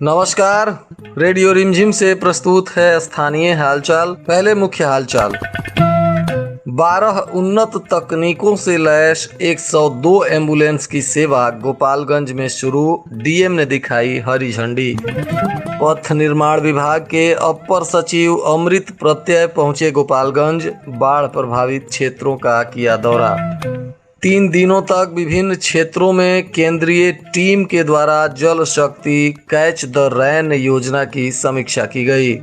नमस्कार। रेडियो रिमझिम से प्रस्तुत है स्थानीय हालचाल। पहले मुख्य हालचाल। 12 उन्नत तकनीकों से लैस 102 एम्बुलेंस की सेवा गोपालगंज में शुरू, डीएम ने दिखाई हरी झंडी। पथ निर्माण विभाग के अपर सचिव अमृत प्रत्यय पहुंचे गोपालगंज, बाढ़ प्रभावित क्षेत्रों का किया दौरा। 3 दिनों तक विभिन्न क्षेत्रों में केंद्रीय टीम के द्वारा जल शक्ति कैच द रैन योजना की समीक्षा की गई।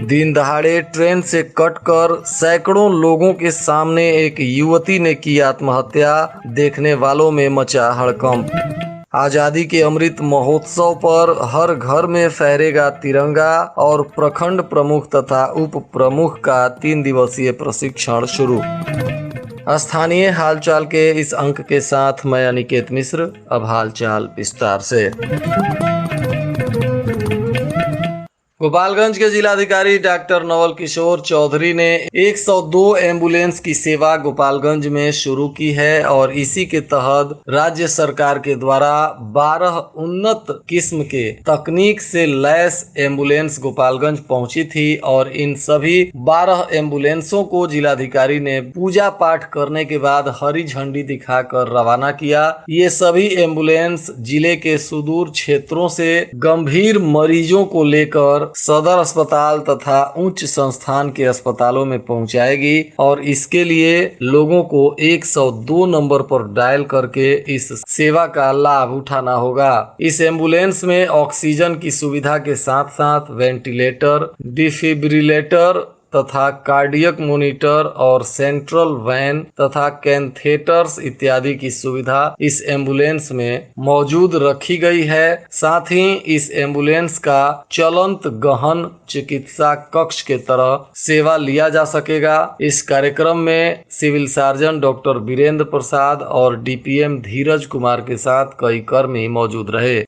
दिन दहाड़े ट्रेन से कटकर सैकड़ों लोगों के सामने एक युवती ने की आत्महत्या, देखने वालों में मचा हड़कंप। आजादी के अमृत महोत्सव पर हर घर में फहरेगा तिरंगा और प्रखंड प्रमुख तथा उप प्रमुख का 3 दिवसीय प्रशिक्षण शुरू। स्थानीय हालचाल के इस अंक के साथ मैं अनिकेत मिश्र। अब हालचाल विस्तार से। गोपालगंज के जिलाधिकारी डॉक्टर नवल किशोर चौधरी ने 102 एम्बुलेंस की सेवा गोपालगंज में शुरू की है और इसी के तहत राज्य सरकार के द्वारा 12 उन्नत किस्म के तकनीक से लैस एम्बुलेंस गोपालगंज पहुंची थी और इन सभी 12 एम्बुलेंसों को जिलाधिकारी ने पूजा पाठ करने के बाद हरी झंडी दिखाकर रवाना किया। ये सभी एम्बुलेंस जिले के सुदूर क्षेत्रों से गंभीर मरीजों को लेकर सदर अस्पताल तथा उच्च संस्थान के अस्पतालों में पहुंचाएगी और इसके लिए लोगों को 102 नंबर पर डायल करके इस सेवा का लाभ उठाना होगा। इस एम्बुलेंस में ऑक्सीजन की सुविधा के साथ साथ वेंटिलेटर, डिफिब्रिलेटर तथा कार्डियक मॉनिटर और सेंट्रल वैन तथा कैंथेटर्स इत्यादि की सुविधा इस एम्बुलेंस में मौजूद रखी गई है। साथ ही इस एम्बुलेंस का चलंत गहन चिकित्सा कक्ष के तरह सेवा लिया जा सकेगा। इस कार्यक्रम में सिविल सर्जन डॉक्टर वीरेंद्र प्रसाद और डीपीएम धीरज कुमार के साथ कई कर्मी मौजूद रहे।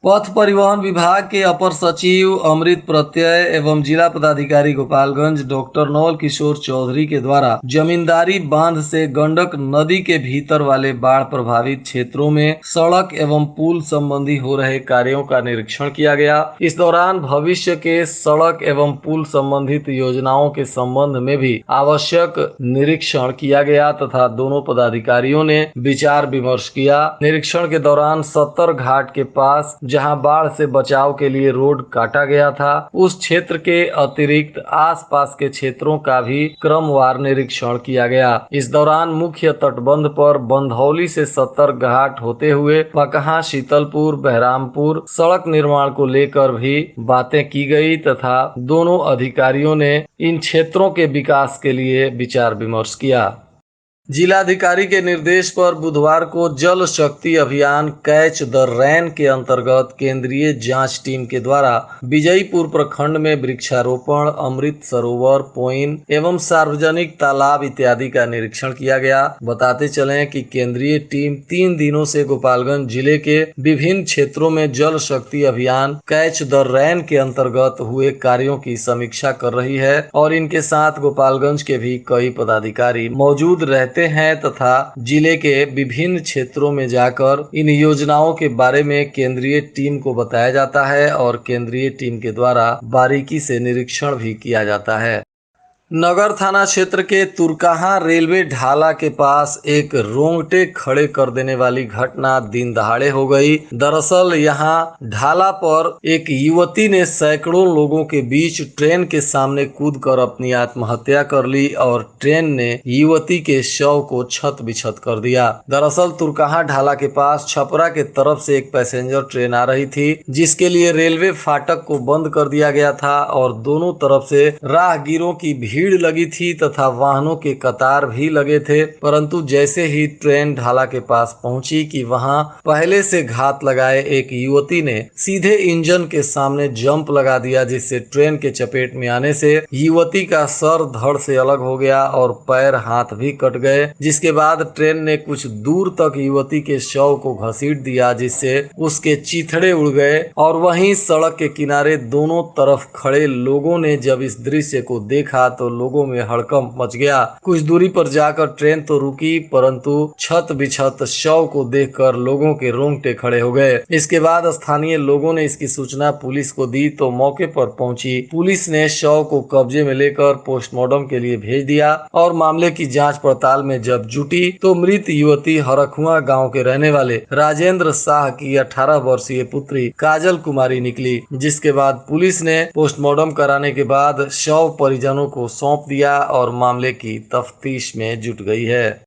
पथ परिवहन विभाग के अपर सचिव अमृत प्रत्यय एवं जिला पदाधिकारी गोपालगंज डॉक्टर नवल किशोर चौधरी के द्वारा जमींदारी बांध से गंडक नदी के भीतर वाले बाढ़ प्रभावित क्षेत्रों में सड़क एवं पुल संबंधी हो रहे कार्यों का निरीक्षण किया गया। इस दौरान भविष्य के सड़क एवं पुल संबंधित योजनाओं के संबंध में भी आवश्यक निरीक्षण किया गया तथा दोनों पदाधिकारियों ने विचार विमर्श किया। निरीक्षण के दौरान 70 घाट के पास जहां बाढ़ से बचाव के लिए रोड काटा गया था, उस क्षेत्र के अतिरिक्त आसपास के क्षेत्रों का भी क्रमवार निरीक्षण किया गया। इस दौरान मुख्य तटबंध पर बंधौली से 70 घाट होते हुए पकहा, शीतलपुर, बहरामपुर सड़क निर्माण को लेकर भी बातें की गई तथा दोनों अधिकारियों ने इन क्षेत्रों के विकास के लिए विचार विमर्श किया। जिलाधिकारी के निर्देश पर बुधवार को जल शक्ति अभियान कैच द रैन के अंतर्गत केंद्रीय जांच टीम के द्वारा विजयपुर प्रखंड में वृक्षारोपण, अमृत सरोवर, पोइन एवं सार्वजनिक तालाब इत्यादि का निरीक्षण किया गया। बताते चलें कि केंद्रीय टीम 3 दिनों से गोपालगंज जिले के विभिन्न क्षेत्रों में जल शक्ति अभियान कैच द रैन के अंतर्गत हुए कार्यों की समीक्षा कर रही है और इनके साथ गोपालगंज के भी कई पदाधिकारी मौजूद रहते हैं तथा जिले के विभिन्न क्षेत्रों में जाकर इन योजनाओं के बारे में केंद्रीय टीम को बताया जाता है और केंद्रीय टीम के द्वारा बारीकी से निरीक्षण भी किया जाता है। नगर थाना क्षेत्र के तुरकाहा रेलवे ढाला के पास एक रोंगटे खड़े कर देने वाली घटना दिन दहाड़े हो गई। दरअसल यहां ढाला पर एक युवती ने सैकड़ों लोगों के बीच ट्रेन के सामने कूदकर अपनी आत्महत्या कर ली और ट्रेन ने युवती के शव को छत बिछत कर दिया। दरअसल तुरकाहा ढाला के पास छपरा के तरफ से एक पैसेंजर ट्रेन आ रही थी जिसके लिए रेलवे फाटक को बंद कर दिया गया था और दोनों तरफ से राहगीरों की भीड़ लगी थी तथा वाहनों के कतार भी लगे थे। परंतु जैसे ही ट्रेन ढाला के पास पहुंची कि वहां पहले से घात लगाए एक युवती ने सीधे इंजन के सामने जंप लगा दिया जिससे ट्रेन के चपेट में आने से युवती का सर धड़ से अलग हो गया और पैर हाथ भी कट गए। जिसके बाद ट्रेन ने कुछ दूर तक युवती के शव को घसीट दिया जिससे उसके चीथड़े उड़ गए और वहीं सड़क के किनारे दोनों तरफ खड़े लोगों ने जब इस दृश्य को देखा तो तो लोगों में हड़कंप मच गया। कुछ दूरी पर जाकर ट्रेन तो रुकी, परंतु छत बिछत शव को देखकर लोगों के रोंगटे खड़े हो गए। इसके बाद स्थानीय लोगों ने इसकी सूचना पुलिस को दी तो मौके पर पहुंची पुलिस ने शव को कब्जे में लेकर पोस्टमार्टम के लिए भेज दिया और मामले की जांच पड़ताल में जब जुटी तो मृत युवती हरखुआ गांव के रहने वाले राजेंद्र शाह की 18 वर्षीय पुत्री काजल कुमारी निकली, जिसके बाद पुलिस ने पोस्टमार्टम कराने के बाद शव परिजनों को सौंप दिया और मामले की तफ्तीश में जुट गई है।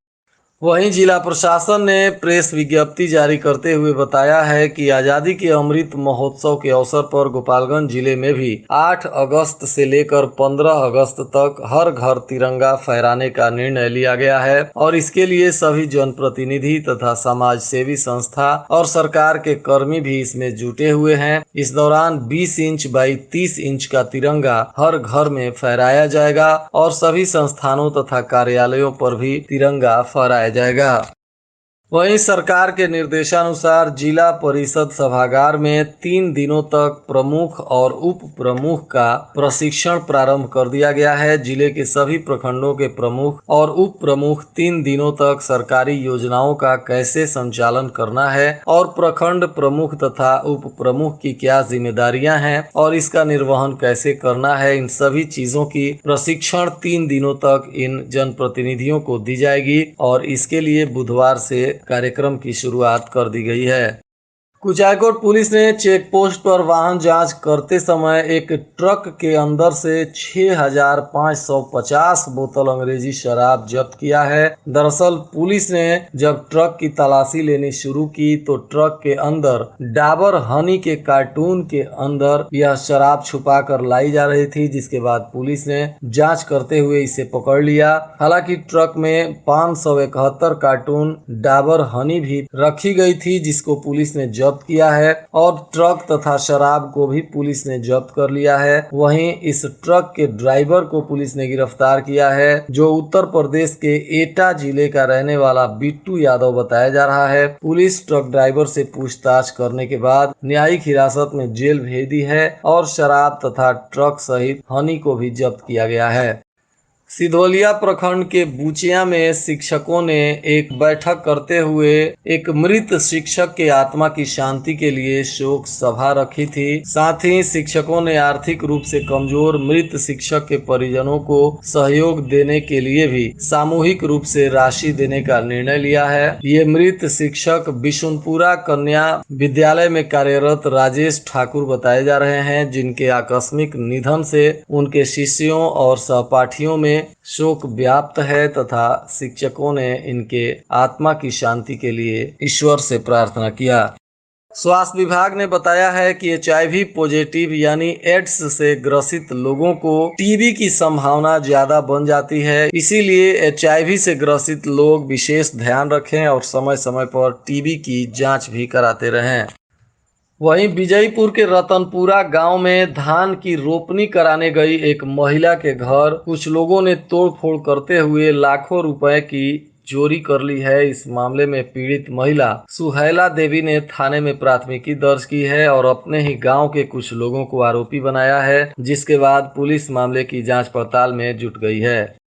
वहीं जिला प्रशासन ने प्रेस विज्ञप्ति जारी करते हुए बताया है कि आजादी के अमृत महोत्सव के अवसर पर गोपालगंज जिले में भी 8 अगस्त से लेकर 15 अगस्त तक हर घर तिरंगा फहराने का निर्णय लिया गया है और इसके लिए सभी जनप्रतिनिधि तथा समाज सेवी संस्था और सरकार के कर्मी भी इसमें जुटे हुए हैं। इस दौरान 20 इंच बाई 30 इंच का तिरंगा हर घर में फहराया जाएगा और सभी संस्थानों तथा कार्यालयों पर भी तिरंगा फहराया जाएगा। वहीं सरकार के निर्देशानुसार जिला परिषद सभागार में 3 दिनों तक प्रमुख और उप प्रमुख का प्रशिक्षण प्रारंभ कर दिया गया है। जिले के सभी प्रखंडों के प्रमुख और उप प्रमुख 3 दिनों तक सरकारी योजनाओं का कैसे संचालन करना है और प्रखंड प्रमुख तथा उप प्रमुख की क्या जिम्मेदारियां हैं और इसका निर्वहन कैसे करना है, इन सभी चीजों की प्रशिक्षण 3 दिनों तक इन जनप्रतिनिधियों को दी जाएगी और इसके लिए बुधवार से कार्यक्रम की शुरुआत कर दी गई है। कुचायकोट पुलिस ने चेक पोस्ट पर वाहन जांच करते समय एक ट्रक के अंदर से 6,550 बोतल अंग्रेजी शराब जब्त किया है। दरअसल पुलिस ने जब ट्रक की तलाशी लेनी शुरू की तो ट्रक के अंदर डाबर हनी के कार्टून के अंदर यह शराब छुपा कर लाई जा रही थी, जिसके बाद पुलिस ने जांच करते हुए इसे पकड़ लिया। हालांकि ट्रक में 571 कार्टून डाबर हनी भी रखी गई थी, जिसको पुलिस ने जब्त किया है और ट्रक तथा शराब को भी पुलिस ने जब्त कर लिया है। वहीं इस ट्रक के ड्राइवर को पुलिस ने गिरफ्तार किया है, जो उत्तर प्रदेश के एटा जिले का रहने वाला बिट्टू यादव बताया जा रहा है। पुलिस ट्रक ड्राइवर से पूछताछ करने के बाद न्यायिक हिरासत में जेल भेज दी है और शराब तथा ट्रक सहित हनी को भी जब्त किया गया है। सिधोलिया प्रखंड के बुचिया में शिक्षकों ने एक बैठक करते हुए एक मृत शिक्षक के आत्मा की शांति के लिए शोक सभा रखी थी। साथ ही शिक्षकों ने आर्थिक रूप से कमजोर मृत शिक्षक के परिजनों को सहयोग देने के लिए भी सामूहिक रूप से राशि देने का निर्णय लिया है। ये मृत शिक्षक बिशुनपुरा कन्या विद्यालय में कार्यरत राजेश ठाकुर बताए जा रहे हैं, जिनके आकस्मिक निधन से उनके शिष्यों और सहपाठियों में शोक व्याप्त है तथा शिक्षकों ने इनके आत्मा की शांति के लिए ईश्वर से प्रार्थना किया। स्वास्थ्य विभाग ने बताया है कि HIV पॉजिटिव यानी एड्स से ग्रसित लोगों को टीबी की संभावना ज्यादा बन जाती है, इसीलिए HIV से ग्रसित लोग विशेष ध्यान रखें और समय समय पर टीबी की जांच भी कराते रहें। वहीं विजयपुर के रतनपुरा गांव में धान की रोपनी कराने गई एक महिला के घर कुछ लोगों ने तोड़फोड़ करते हुए लाखों रुपए की चोरी कर ली है। इस मामले में पीड़ित महिला सुहैला देवी ने थाने में प्राथमिकी दर्ज की है और अपने ही गांव के कुछ लोगों को आरोपी बनाया है, जिसके बाद पुलिस मामले की जांच पड़ताल में जुट गई है।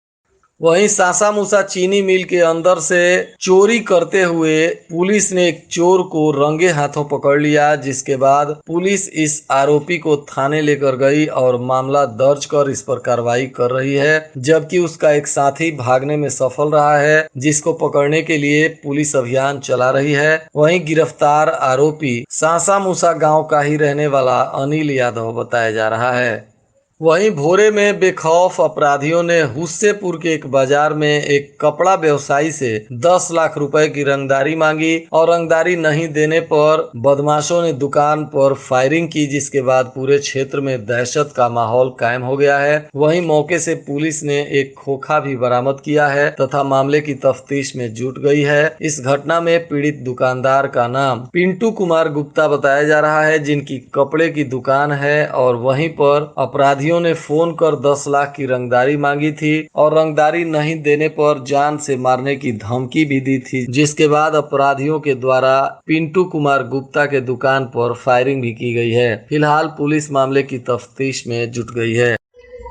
वहीं सासा मूसा चीनी मिल के अंदर से चोरी करते हुए पुलिस ने एक चोर को रंगे हाथों पकड़ लिया, जिसके बाद पुलिस इस आरोपी को थाने लेकर गई और मामला दर्ज कर इस पर कार्रवाई कर रही है, जबकि उसका एक साथी भागने में सफल रहा है, जिसको पकड़ने के लिए पुलिस अभियान चला रही है। वहीं गिरफ्तार आरोपी सासा मूसा गाँव का ही रहने वाला अनिल यादव बताया जा रहा है। वहीं भोरे में बेखौफ अपराधियों ने हुस्सेपुर के एक बाजार में एक कपड़ा व्यवसायी से 10 लाख रुपए की रंगदारी मांगी और रंगदारी नहीं देने पर बदमाशों ने दुकान पर फायरिंग की, जिसके बाद पूरे क्षेत्र में दहशत का माहौल कायम हो गया है। वहीं मौके से पुलिस ने एक खोखा भी बरामद किया है तथा मामले की तफ्तीश में जुट गई है। इस घटना में पीड़ित दुकानदार का नाम पिंटू कुमार गुप्ता बताया जा रहा है, जिनकी कपड़े की दुकान है और वहीं पर अपराधियों ने फोन कर 10 लाख की रंगदारी मांगी थी और रंगदारी नहीं देने पर जान से मारने की धमकी भी दी थी, जिसके बाद अपराधियों के द्वारा पिंटू कुमार गुप्ता के दुकान पर फायरिंग भी की गई है। फिलहाल पुलिस मामले की तफ्तीश में जुट गई है।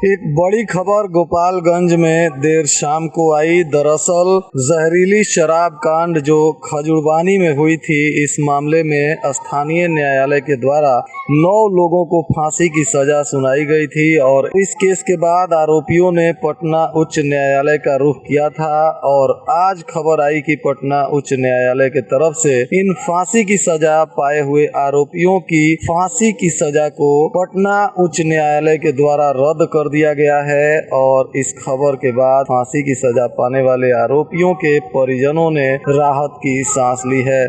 एक बड़ी खबर गोपालगंज में देर शाम को आई। दरअसल जहरीली शराब कांड जो खजुरबानी में हुई थी, इस मामले में स्थानीय न्यायालय के द्वारा 9 लोगों को फांसी की सजा सुनाई गई थी और इस केस के बाद आरोपियों ने पटना उच्च न्यायालय का रुख किया था और आज खबर आई कि पटना उच्च न्यायालय के तरफ से इन फांसी की सजा पाए हुए आरोपियों की फांसी की सजा को पटना उच्च न्यायालय के द्वारा रद्द कर दिया गया है और इस खबर के बाद फांसी की सजा पाने वाले आरोपियों के परिजनों ने राहत की सांस ली है।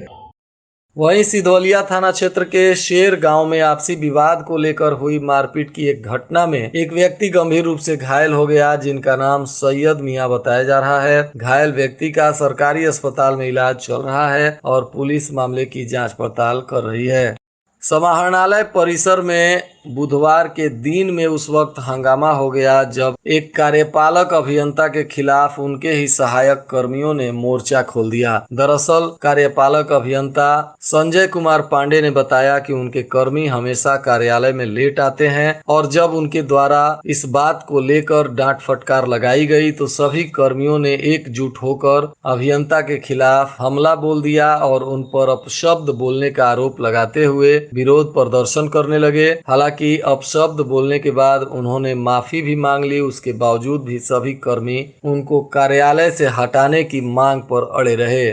वहीं सिधौलिया थाना क्षेत्र के शेर गांव में आपसी विवाद को लेकर हुई मारपीट की एक घटना में एक व्यक्ति गंभीर रूप से घायल हो गया, जिनका नाम सैयद मियां बताया जा रहा है। घायल व्यक्ति का सरकारी अस्पताल में इलाज चल रहा है और पुलिस मामले की जांच पड़ताल कर रही है। समाहरणालय परिसर में बुधवार के दिन में उस वक्त हंगामा हो गया जब एक कार्यपालक अभियंता के खिलाफ उनके ही सहायक कर्मियों ने मोर्चा खोल दिया। दरअसल कार्यपालक अभियंता संजय कुमार पांडे ने बताया कि उनके कर्मी हमेशा कार्यालय में लेट आते हैं और जब उनके द्वारा इस बात को लेकर डांट फटकार लगाई गई तो सभी कर्मियों ने एकजुट होकर अभियंता के खिलाफ हमला बोल दिया और उन पर अपशब्द बोलने का आरोप लगाते हुए विरोध प्रदर्शन करने लगे। हालांकि अपशब्द बोलने के बाद उन्होंने माफी भी मांग ली। उसके बावजूद भी सभी कर्मी उनको कार्यालय से हटाने की मांग पर अड़े रहे।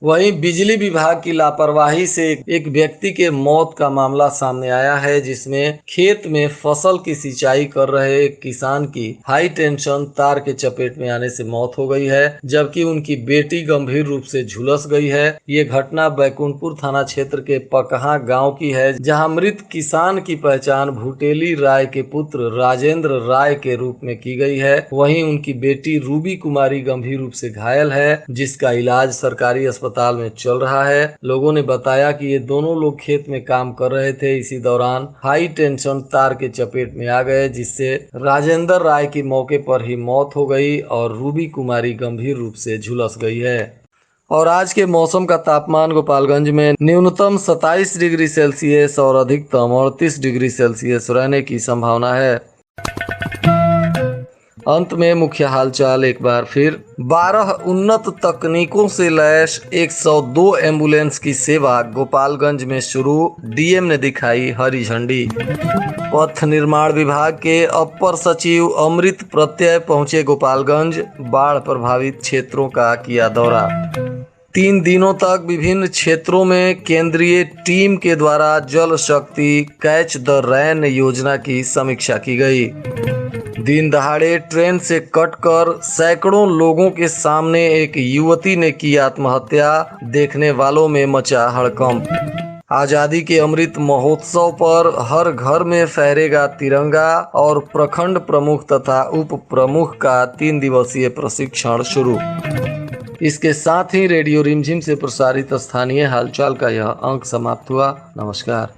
वहीं बिजली विभाग की लापरवाही से एक व्यक्ति के मौत का मामला सामने आया है, जिसमें खेत में फसल की सिंचाई कर रहे एक किसान की हाई टेंशन तार के चपेट में आने से मौत हो गई है, जबकि उनकी बेटी गंभीर रूप से झुलस गई है। ये घटना बैकुंठपुर थाना क्षेत्र के पकहा गांव की है, जहां मृत किसान की पहचान भुटेली राय के पुत्र राजेंद्र राय के रूप में की गई है। वहीं उनकी बेटी रूबी कुमारी गंभीर रूप से घायल है, जिसका इलाज सरकारी अस्पताल में चल रहा है। लोगों ने बताया कि ये दोनों लोग खेत में काम कर रहे थे। इसी दौरान हाई टेंशन तार के चपेट में आ गए, जिससे राजेंद्र राय की मौके पर ही मौत हो गई और रूबी कुमारी गंभीर रूप से झुलस गई है। और आज के मौसम का तापमान गोपालगंज में न्यूनतम 27 डिग्री सेल्सियस और अधिकतम 38 डिग्री सेल्सियस रहने की संभावना है। अंत में मुख्य हालचाल एक बार फिर। 12 उन्नत तकनीकों से लैस 102 एम्बुलेंस की सेवा गोपालगंज में शुरू, डीएम ने दिखाई हरी झंडी। पथ निर्माण विभाग के अपर सचिव अमृत प्रत्यय पहुंचे गोपालगंज, बाढ़ प्रभावित क्षेत्रों का किया दौरा। 3 दिनों तक विभिन्न क्षेत्रों में केंद्रीय टीम के द्वारा जल शक्ति कैच द रैन योजना की समीक्षा की गई। दिन दहाड़े ट्रेन से कटकर सैकड़ों लोगों के सामने एक युवती ने की आत्महत्या, देखने वालों में मचा हड़कंप। आजादी के अमृत महोत्सव पर हर घर में फहरेगा तिरंगा और प्रखंड प्रमुख तथा उप प्रमुख का 3 दिवसीय प्रशिक्षण शुरू। इसके साथ ही रेडियो रिमझिम से प्रसारित स्थानीय हालचाल का यह अंक समाप्त हुआ। नमस्कार।